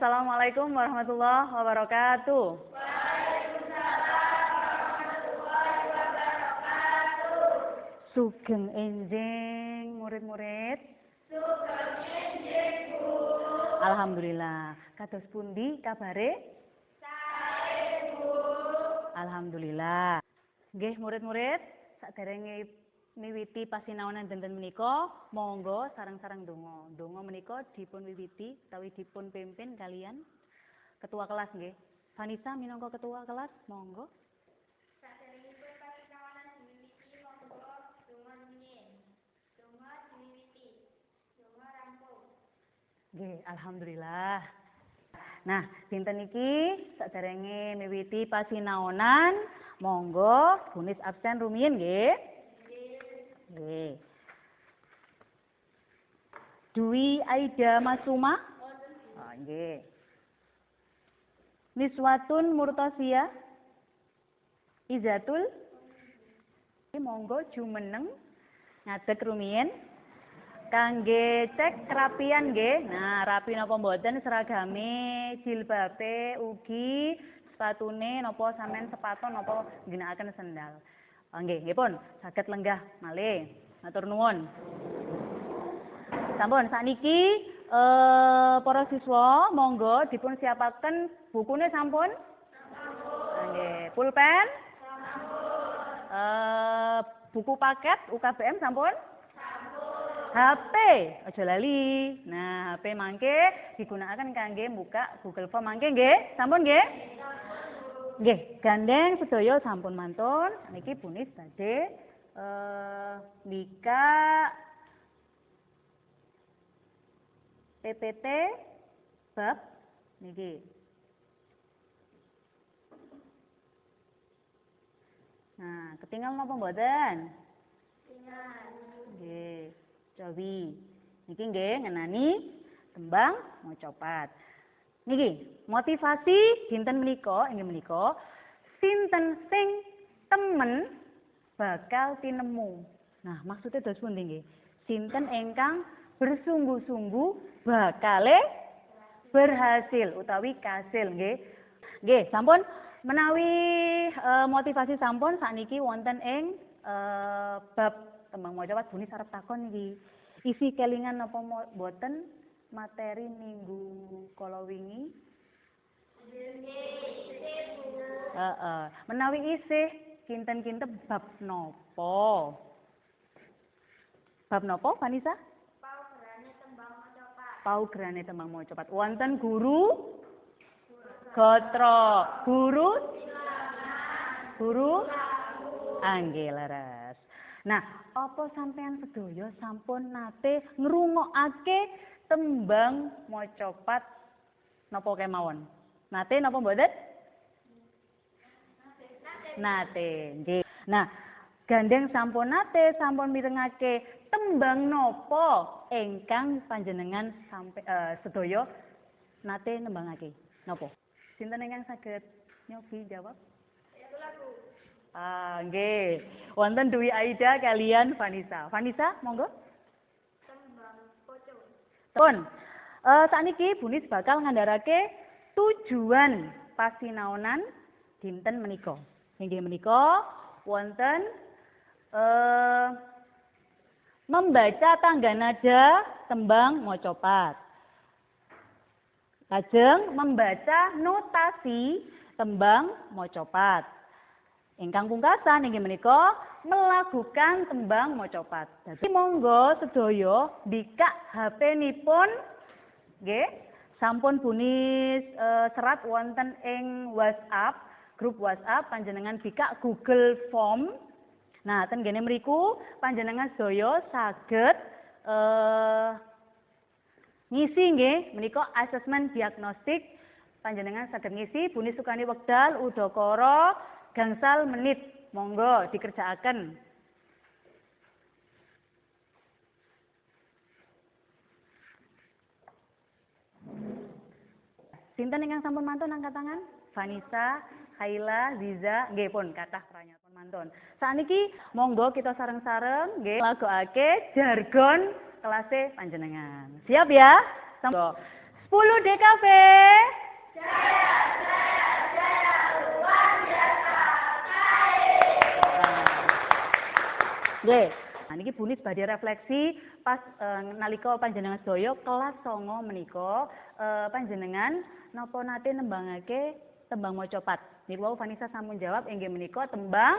Assalamualaikum warahmatullahi wabarakatuh. Waalaikumsalam warahmatullahi wabarakatuh. Sugeng enjing murid-murid. Sugeng enjing Bu. Alhamdulillah. Kados pundi kabare? Sae Bu. Alhamdulillah. Nggih murid-murid, saderenge miwiti pasinaonan dinten menika, monggo sareng-sareng donga. Donga menika dipun wiwiti utawi dipun pimpin kalian ketua kelas nggih. Vanessa minangka ketua kelas, monggo. Saderengipun pasinaonan diwiwiti monggo donga nyin. Donga diwiwiti. Donga rampung. Nggih, alhamdulillah. Nah, dinten iki saderenge miwiti pasinaonan, monggo bunis absen rumiyin nggih. Nggih. Dwi Aida Masuma? Oh, nggih. Niswatun Murtosia? Izatul? Monggo jumeneng ngadeg rumiyin. Kangge cek kerapian nggih. Nah, rapi napa mboten seragame, jilbabe, ugi sepatune napa sampean sepaton napa ngginakaken sendal. Nggih, nggih pun saged lenggah malih. Matur nuwun. Sampun sakniki para siswa monggo dipun siapaken bukune sampun? Sampun. Nggih, pulpen? Sampun. Buku paket UKBM sampun? Sampun. HP aja lali. Nah, HP mangke digunakan kangge buka Google Form mangke nggih? Sampun nggih? Nggih, gandeng sedaya sampun mantun. Niki bunis badhe Mika PPT bab niki. Nah, ketinggal napa mboten? Ketinggal. Nggih, cobi. Niki nggih ngenani tembang mocopat. Niki, motivasi dinten menika inggih menika sinten sing temen bakal tinemu. Nah, maksudnya dos pundi nggih? Sinten ingkang bersungguh-sungguh bakale berhasil utawi kasil nggih. Nggih, sampun menawi motivasi sampun sakniki wonten ing bab tembang mocopat buni sarep takon niki. Isi kelingan napa mboten materi minggu kala wingi? Menawi isih kinten-kinten bab napa? Bab napa, Vanessa? Paugerane tembang mocopat. Paugerane tembang mocopat. Wonten guru Gatra, guru Nggih leres. Nah, apa sampean sedaya sampun nate ngrungokake tembang mocopat napa kemawon? Nate napa mboten? Nate. Nggih. Nah, gandeng sampun nate sampun mirengake tembang napa ingkang panjenengan sampai sedaya nate nembangake? Napa? Sinten ingkang saged nyobi jawab? Lagu. Nggih. Wonten Dwi Aida kalian Vanessa. Vanessa, monggo. Tembang poco. Pun. Sakniki Bunis bakal ngandharake tujuan pasinaonan dinten menika. Inggih menika wonten membaca tangga nada tembang mocopat. Lajeng membaca notasi tembang mocopat. Ingkang pungkasan inggih menika melakukan tembang mocopat. Dadi monggo sedaya bikak HP-nipun nggih sampun Bunis serat wonten ing WhatsApp, grup WhatsApp panjenengan bikak Google Form. Nah, ten kene mriku panjenengan sedaya saged ngisi nggih menika asesmen diagnostik panjenengan saged ngisi Bunis sukani wekdal udakara gangsal menit. Monggo dikerjakaken. Sinten ingkang sampun mantun angkat tangan? Vanessa, Haila, Ziza, nggih pun kathah pranyatun mantun. Sakniki monggo kita sareng-sareng nggih lagokake jargon kelase panjenengan. Siap ya? 10 DKV. Nggih. Nah niki Bunis badhe refleksi pas nalika panjenengan sedaya kelas 9 menika panjenengan napa nate nembangake tembang macapat. Niku wau Vanessa sampun jawab inggih menika tembang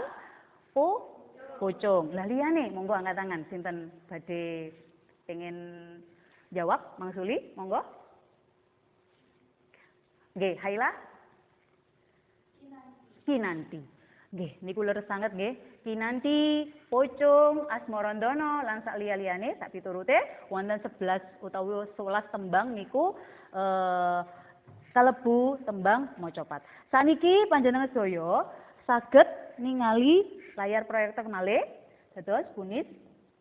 pucung. Lah liyane monggo angkat tangan sinten badhe pengen jawab Mang Suli monggo. Nggih, Haila? Kinanti. Nggih, niku leres sanget nggih. Kinanti, Pucung, Asmarandono lan sak liya-liyane sak piturute wonten 11 utawi 11 tembang niku kalebu tembang macapat. Saniki panjenengan sedaya saged ningali layar proyektor malih dados Bunis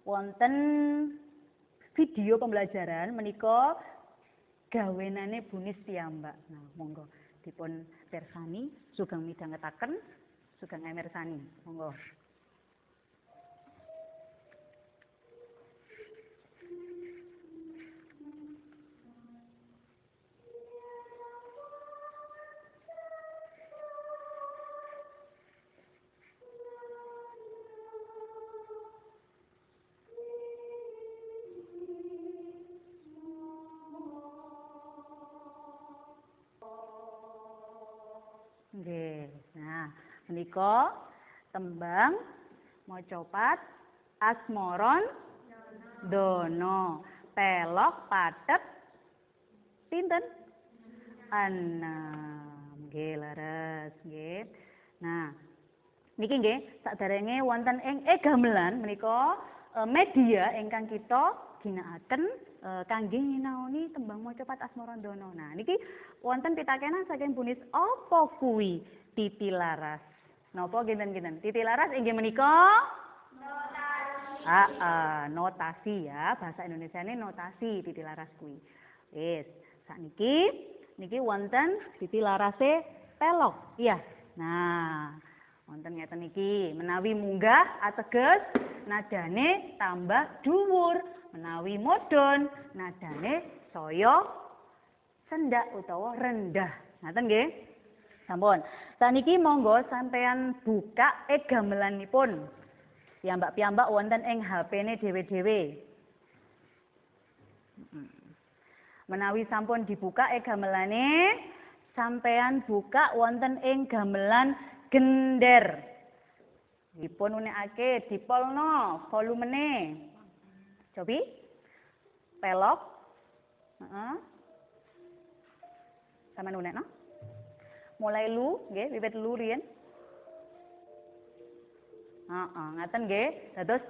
wonten video pembelajaran menika gawenane Bunis piyambak. Nah, monggo dipun pirsani sugeng midhangetaken sugeng emirsani. Monggo. Nggih. Nah, menika tembang macapat Asmaron Dono. Pelok pathet pinten? 6. Nggih, leres nggih. Nah, niki nggih saderenge wonten ing gamelan menika media ingkang kita ginakaken kangge nyinaoni tembang macapat Asmarandono. Nah, niki wonten pitakenan saking Bunis apa kuwi titilaras? Napa kinten-kinten? Titilaras inggih menika notasi ya, bahasa Indonesiane notasi titilaras kuwi. Wis, sakniki niki wonten titilarase pelok. Iya. Nah, wonten ngeten iki, menawi munggah ateges nadane tambah dhuwur, menawi mudhun nadane saya sendak utawa rendah. Ngaten nggih? Sampun. Saniki monggo sampeyan buka gamelanipun. Piyambak-piyambak wonten ing HP-ne dhewe-dhewe. Menawi sampun dibuka gamelane, sampeyan buka wonten ing gamelan gender. Dipun unekake dipolno volumene. Cobi. Pelok. Heeh. Sampeyan unekno. Mulai lu, nggih, wiwit lu riyen. Ngaten nggih. Dados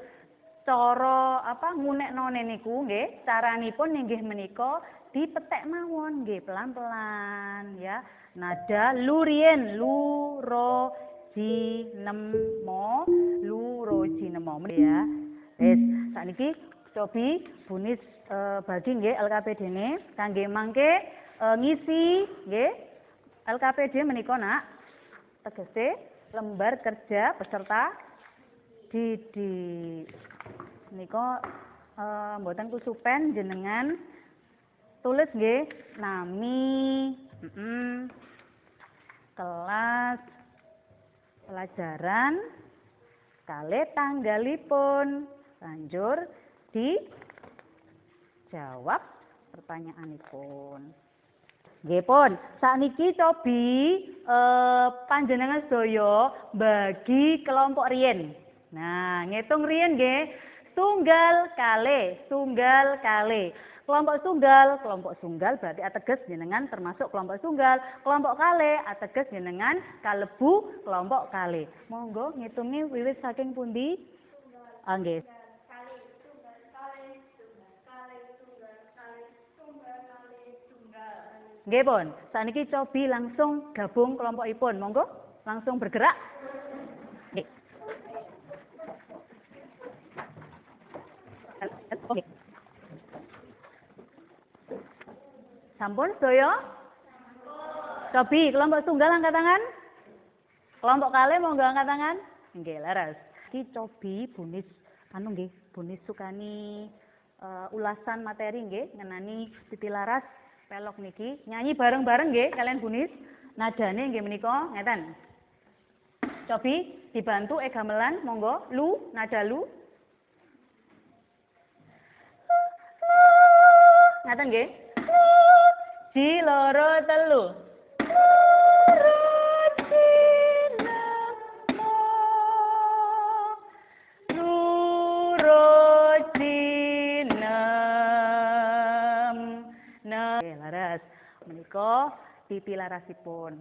cara nguneknone niku nggih, caranipun inggih menika dipetek mawon nggih, pelan-pelan ya. Nada lu riyen, lu ro ji nem mo, lu ro ji nem mo ya. Wis, sakniki cobi Bunis bagi nggih LKPD-ne kangge mangke ngisi nggih. LKPD menika nak tegese lembar kerja peserta didik. Menika mboten kusupen jenengan tulis nggih nami, kelas, pelajaran, kalih tanggalipun, banjur dijawab pertanyaanipun. Nggih pun, sakniki cobi panjenengan sedaya bagi kelompok riyen. Nah, ngitung riyen nggih, tunggal kalih. Kelompok tunggal berarti ateges jenengan termasuk kelompok tunggal. Kelompok kalih ateges jenengan kalebu kelompok kalih. Monggo ngitungi wiwit saking pundi? Nggih. Nggih pun, sakniki cobi langsung gabung kelompokipun. Monggo, langsung bergerak. Nggih. Oke. Sampun sedaya? Cobi kelompok tunggal angkat tangan. Kelompok kalih monggo angkat tangan. Nggih, leres. Iki cobi Bunis Bunis sukani ulasan materi nggih ngenani titilaras pelok niki nyanyi bareng-bareng nggih kalian Bunis. Nadane nggih menika ngeten. Cobi dibantu gamelan monggo lu nada lu. Ngeten nggih. Ji loro telu. Menika titilarasipun.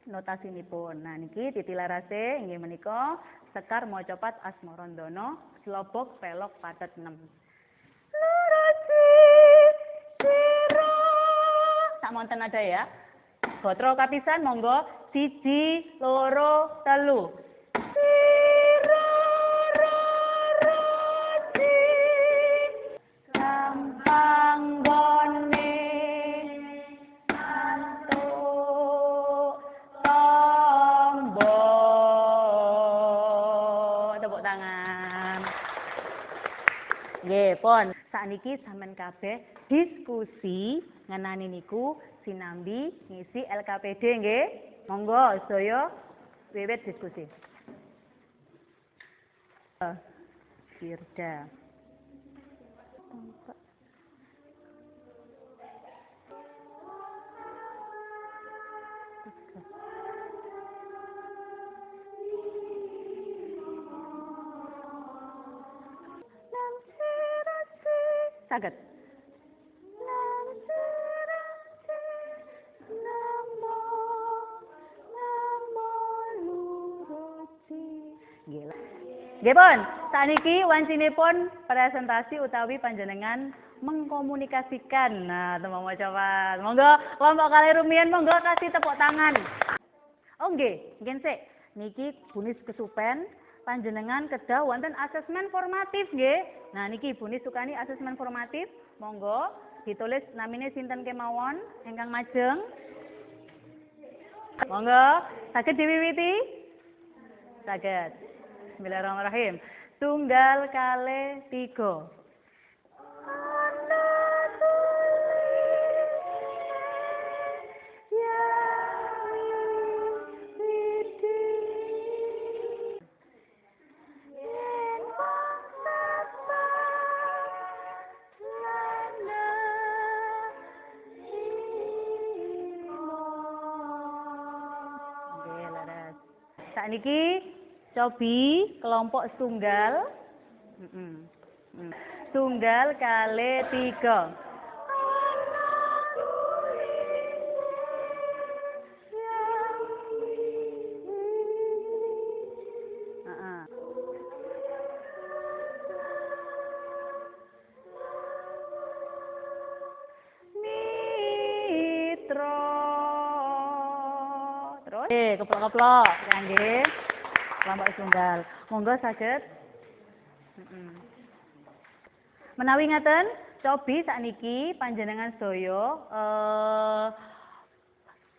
Notasinipun. Nah niki titilarase inggih menika Sekar maca pat Asmarandana slobok pelok patet 6. Samonten ada ya. Gotro kapisan monggo 1 2 3. Nggih, pun sakniki sampean kabeh diskusi ngenani niku sinambi ngisi LKPD nggih. Monggo sedaya wiwit diskusi. Firda. Saged. Nggih pun, sakniki wancinipun presentasi utawi panjenengan mengkomunikasikan. Nah, teman mau coba. Monggo kelompok kali rumiyin monggo kasih tepuk tangan. Oh nggih, nggih sik. Niki Bunis kesupen panjenengan kedah wonten asesmen formatif nggih. Nah niki Bunis sukani asesmen formatif. Monggo ditulis namine sinten kemawon ingkang majeng. Monggo saged diwiwiti. Saged. Bismillahirrahmanirrahim. Tunggal kale 3. Sakniki cobi kelompok tunggal. Tunggal kali 3. Mitra. Terus keplok-keplok kangge kelompok tunggal. Monggo saged. Menawi ngaten, cobi sakniki panjenengan sedaya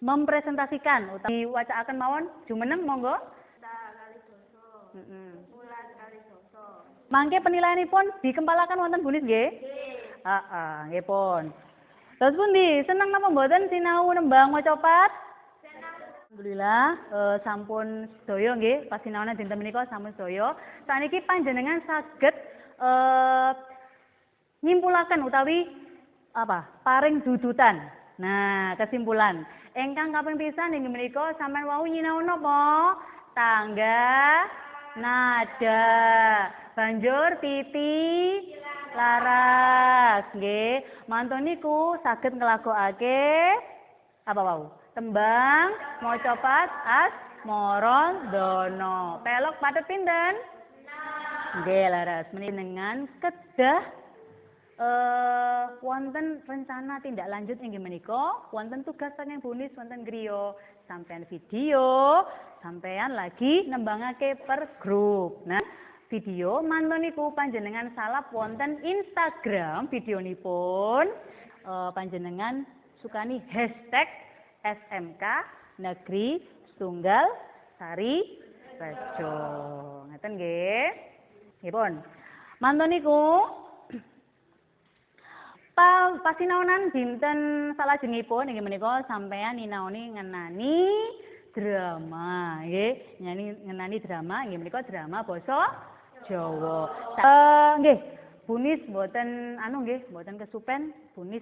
mempresentasikan utawi wacaaken mawon jumeneng monggo. Kali doso. Bulan kali doso. Mangke penilaianipun dikempalaken wonten Bunis nggih? Heeh, nggih pun. Terus pundi? Seneng napa mboten sinau nembang maca pat? Alhamdulillah sampun sedaya nggih pasinaonan dinten menika sampun sedaya. Sakniki panjenengan saged nyimpulaken utawi apa? Paring dudutan. Nah, kesimpulan. Ingkang kaping pisan inggih menika sampean wau nyinau napa? Tangga, nada, banjur titi, laras, nggih. Mantun niku saged nglakokake apa wau? Tembang maca pat Asmarandana. Pelok patet pinten? 6. Nggih, laras menjenengan kedah wonten rencana tindak lanjut inggih menika wonten tugas saking Bunis wonten griya sampean video sampean lagi nembangake per grup. Nah, video mantun niku panjenengan salap wonten Instagram videonipun panjenengan sukani hashtag SMK Negeri Tunggal Sari Rejo. Ngeten nggih. Nggih pun. Mantun niku Pasinaonan dinten salajengipun inggih menika sampeyan ninaoni ngenani drama nggih, ngenani drama inggih menika drama basa Jawa. Nggih, Bunis mboten mboten kesupen, Bunis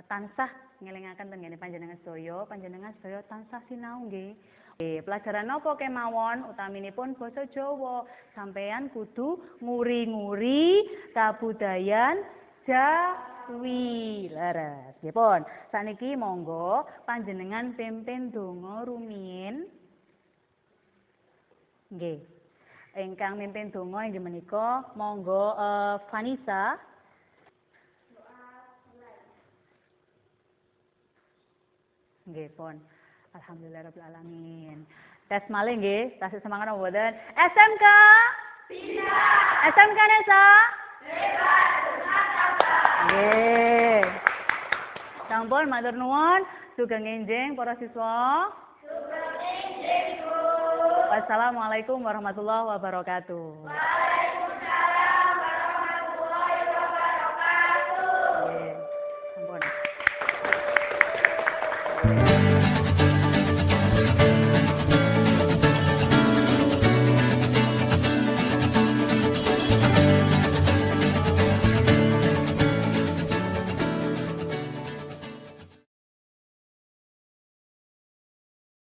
tansah ngelingaken teng ngene panjenengan sedaya tansah sinau nggih. Pelajaran napa kemawon utaminipun basa Jawa. Sampeyan kudu nguri-nguri kabudayan Jawi. Leres. Nggih pun. Saniki monggo panjenengan pimpin donga rumiyin. Nggih. Ingkang mimpin donga inggih menika monggo Vanessa. Nggih pun. Alhamdulillahirabbil alamin. Tes malih nggih, tasih semangat napa mboten? SMK? Tidak. SMK Nesa? Bebas. Nggih. Sampun matur nuwun, sugeng enjing para siswa. Sugeng enjing, Bu. Wassalamualaikum warahmatullahi wabarakatuh. Waalaikumsalam warahmatullahi wabarakatuh. Nggih. Sampun.